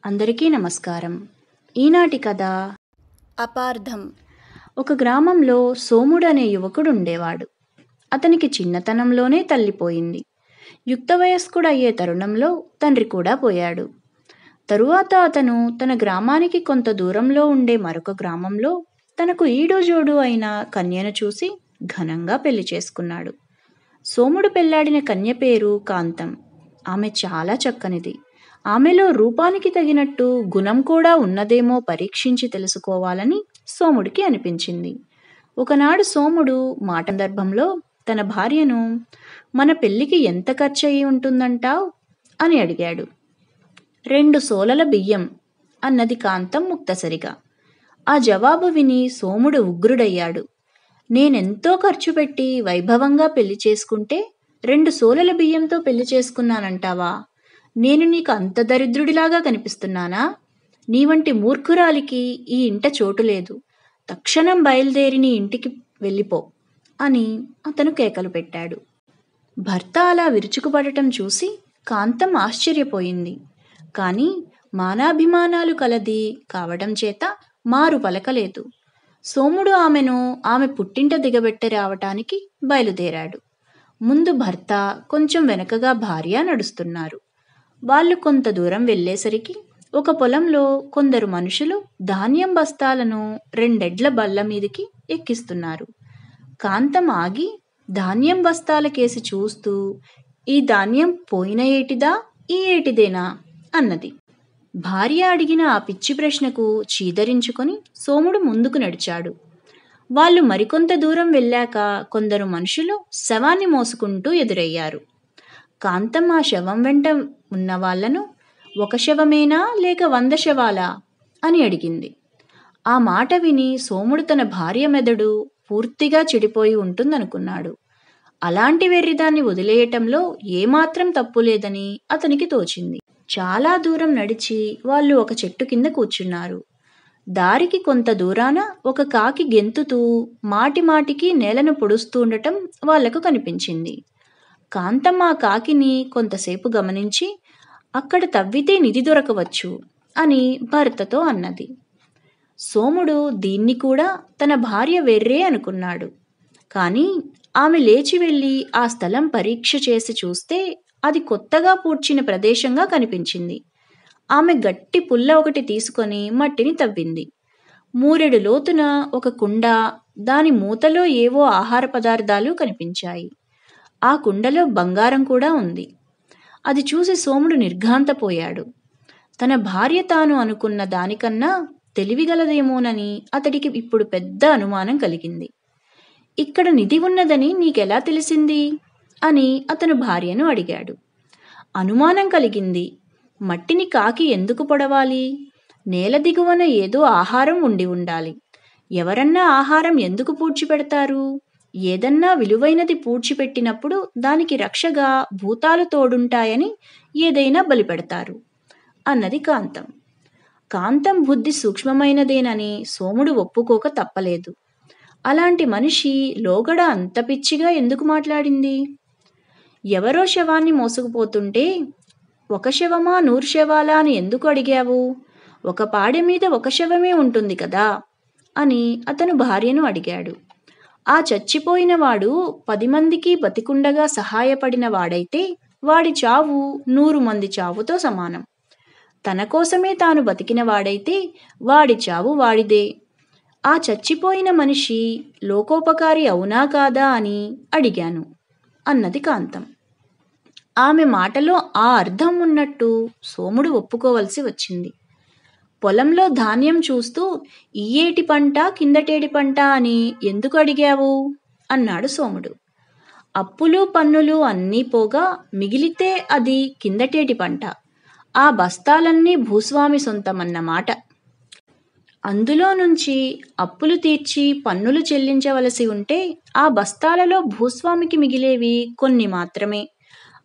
అందరికీ నమస్కారం. ఈనాటి కథ అపార్థం. ఒక గ్రామంలో సోముడు అనే యువకుడు ఉండేవాడు. అతనికి చిన్నతనంలోనే తల్లిపోయింది. యుక్త వయస్కుడు అయ్యే తరుణంలో తండ్రి కూడా పోయాడు. తరువాత అతను తన గ్రామానికి కొంత దూరంలో ఉండే మరొక గ్రామంలో తనకు ఈడోజోడు అయిన కన్యను చూసి ఘనంగా పెళ్లి చేసుకున్నాడు. సోముడు పెళ్లాడిన కన్య పేరు కాంతం. ఆమె చాలా చక్కనిది. ఆమెలో రూపానికి తగినట్టు గుణం కూడా ఉన్నదేమో పరీక్షించి తెలుసుకోవాలని సోముడికి అనిపించింది. ఒకనాడు సోముడు మాటందర్భంలో తన భార్యను, మన పెళ్లికి ఎంత ఖర్చయి ఉంటుందంటావ్ అని అడిగాడు. 2 సోలల బియ్యం అన్నది కాంతం ముక్తసరిగా. ఆ జవాబు విని సోముడు ఉగ్రుడయ్యాడు. నేనెంతో ఖర్చు పెట్టి వైభవంగా పెళ్లి చేసుకుంటే 2 సోలల బియ్యంతో పెళ్లి చేసుకున్నానంటావా? నేను నీకు అంత దరిద్రుడిలాగా కనిపిస్తున్నానా? నీ వంటి మూర్ఖురాలికి ఈ ఇంట చోటు లేదు. తక్షణం బయలుదేరి నీ ఇంటికి వెళ్ళిపో అని అతను కేకలు పెట్టాడు. భర్త అలా విరుచుకుపడటం చూసి కాంతం ఆశ్చర్యపోయింది. కానీ మానాభిమానాలు కలది కావడం చేత మారు పలకలేదు. సోముడు ఆమెను ఆమె పుట్టింట దిగబెట్టి రావటానికి బయలుదేరాడు. ముందు భర్త, కొంచెం వెనకగా భార్య నడుస్తున్నారు. వాళ్ళు కొంత దూరం వెళ్ళేసరికి ఒక పొలంలో కొందరు మనుషులు ధాన్యం బస్తాలను 2 ఎడ్ల బళ్ళ మీదికి ఎక్కిస్తున్నారు. కాంతం ఆగి ధాన్యం బస్తాలకేసి చూస్తూ, ఈ ధాన్యం పోయిన ఏటిదా, ఈ ఏటిదేనా అన్నది. భార్య అడిగిన ఆ పిచ్చి ప్రశ్నకు చీదరించుకొని సోముడు ముందుకు నడిచాడు. వాళ్ళు మరికొంత దూరం వెళ్ళాక కొందరు మనుషులు శవాన్ని మోసుకుంటూ ఎదురయ్యారు. కాంతం ఆ శవం వెంట ఉన్న వాళ్లను, 1 శవమేనా లేక 100 శవాలా అని అడిగింది. ఆ మాట విని సోముడు తన భార్య మెదడు పూర్తిగా చెడిపోయి ఉంటుందనుకున్నాడు. అలాంటి వెర్రిదాన్ని వదిలేయటంలో ఏమాత్రం తప్పులేదని అతనికి తోచింది. చాలా దూరం నడిచి వాళ్ళు ఒక చెట్టు కింద కూర్చున్నారు. దారికి కొంత దూరాన ఒక కాకి గెంతుతూ మాటిమాటికి నేలను పొడుస్తూ ఉండటం వాళ్లకు కనిపించింది. కాంతం ఆ కాకిని కొంతసేపు గమనించి, అక్కడ తవ్వితే నిధి దొరకవచ్చు అని భర్తతో అన్నది. సోముడు దీన్ని కూడా తన భార్య వెర్రే అనుకున్నాడు. కానీ ఆమె లేచి వెళ్ళి ఆ స్థలం పరీక్ష చేసి చూస్తే అది కొత్తగా పూడ్చిన ప్రదేశంగా కనిపించింది. ఆమె గట్టి పుల్ల ఒకటి తీసుకొని మట్టిని తవ్వింది. 3 లోతున ఒక కుండ, దాని మూతలో ఏవో ఆహార పదార్థాలు కనిపించాయి. ఆ కుండలో బంగారం కూడా ఉంది. అది చూసి సోముడు నిర్ఘాంతపోయాడు. తన భార్య తాను అనుకున్న దానికన్నా తెలివిగలదేమోనని అతడికి ఇప్పుడు పెద్ద అనుమానం కలిగింది. ఇక్కడ నిధి ఉన్నదని నీకెలా తెలిసింది అని అతను భార్యను అడిగాడు. అనుమానం కలిగింది. మట్టిని కాకి ఎందుకు పొడవాలి? నేల దిగువన ఏదో ఆహారం ఉండి ఉండాలి. ఎవరన్నా ఆహారం ఎందుకు పూడ్చిపెడతారు? ఏదన్నా విలువైనది పూడ్చిపెట్టినప్పుడు దానికి రక్షగా భూతాలు తోడుంటాయని ఏదైనా బలిపెడతారు అన్నది కాంతం. కాంతం బుద్ధి సూక్ష్మమైనదేనని సోముడు ఒప్పుకోక తప్పలేదు. అలాంటి మనిషి లోగడ అంత పిచ్చిగా ఎందుకు మాట్లాడింది? ఎవరో శవాన్ని మోసుకుపోతుంటే 1 శవమా 100 శవాలా అని ఎందుకు అడిగావు? ఒక పాడె మీద 1 శవమే ఉంటుంది కదా అని అతను భార్యను అడిగాడు. ఆ చచ్చిపోయిన వాడు 10 మందికి బతికుండగా సహాయపడిన వాడైతే వాడి చావు 100 మంది చావుతో సమానం. తన కోసమే తాను బతికిన వాడైతే వాడి చావు వాడిదే. ఆ చచ్చిపోయిన మనిషి లోకోపకారి అవునా కాదా అని అడిగాను అన్నది కాంతం. ఆమె మాటలో ఆ అర్థం ఉన్నట్టు సోముడు ఒప్పుకోవలసి వచ్చింది. పొలంలో ధాన్యం చూస్తూ ఈ ఏటి పంట కిందటేటి పంట అని ఎందుకు అడిగావు అన్నాడు సోముడు. అప్పులు పన్నులు అన్నీ పోగా మిగిలితే అది కిందటేటి పంట. ఆ బస్తాలన్నీ భూస్వామి సొంతమన్నమాట. అందులో నుంచి అప్పులు తీర్చి పన్నులు చెల్లించవలసి ఉంటే ఆ బస్తాలలో భూస్వామికి మిగిలేవి కొన్ని మాత్రమే.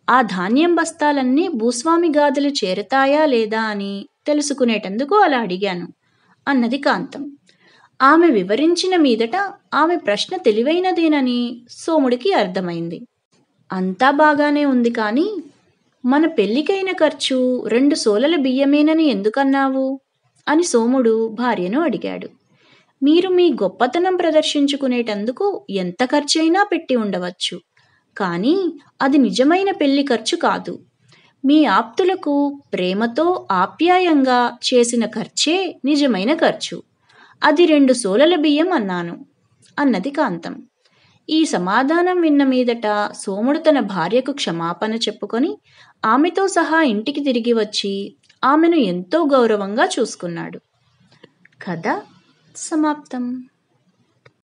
ఆ ధాన్యం బస్తాలన్నీ భూస్వామి గాదులు చేరతాయా లేదా అని తెలుసుకునేటందుకు అలా అడిగాను అన్నది కాంతం. ఆమె వివరించిన మీదట ఆమె ప్రశ్న తెలివైనదేనని సోముడికి అర్థమైంది. అంతా బాగానే ఉంది, కానీ మన పెళ్ళికైన ఖర్చు 2 సోలల బియ్యమేనని ఎందుకన్నావు అని సోముడు భార్యను అడిగాడు. మీరు మీ గొప్పతనం ప్రదర్శించుకునేటందుకు ఎంత ఖర్చైనా పెట్టి ఉండవచ్చు, కానీ అది నిజమైన పెళ్లి ఖర్చు కాదు. మీ ఆప్తులకు ప్రేమతో ఆప్యాయంగా చేసిన ఖర్చే నిజమైన ఖర్చు. అది 2 సోలల బియ్యం అన్నాను అన్నది కాంతం. ఈ సమాధానం విన్న మీదట సోముడు తన భార్యకు క్షమాపణ చెప్పుకొని ఆమెతో సహా ఇంటికి తిరిగి వచ్చి ఆమెను ఎంతో గౌరవంగా చూసుకున్నాడు. కథ సమాప్తం.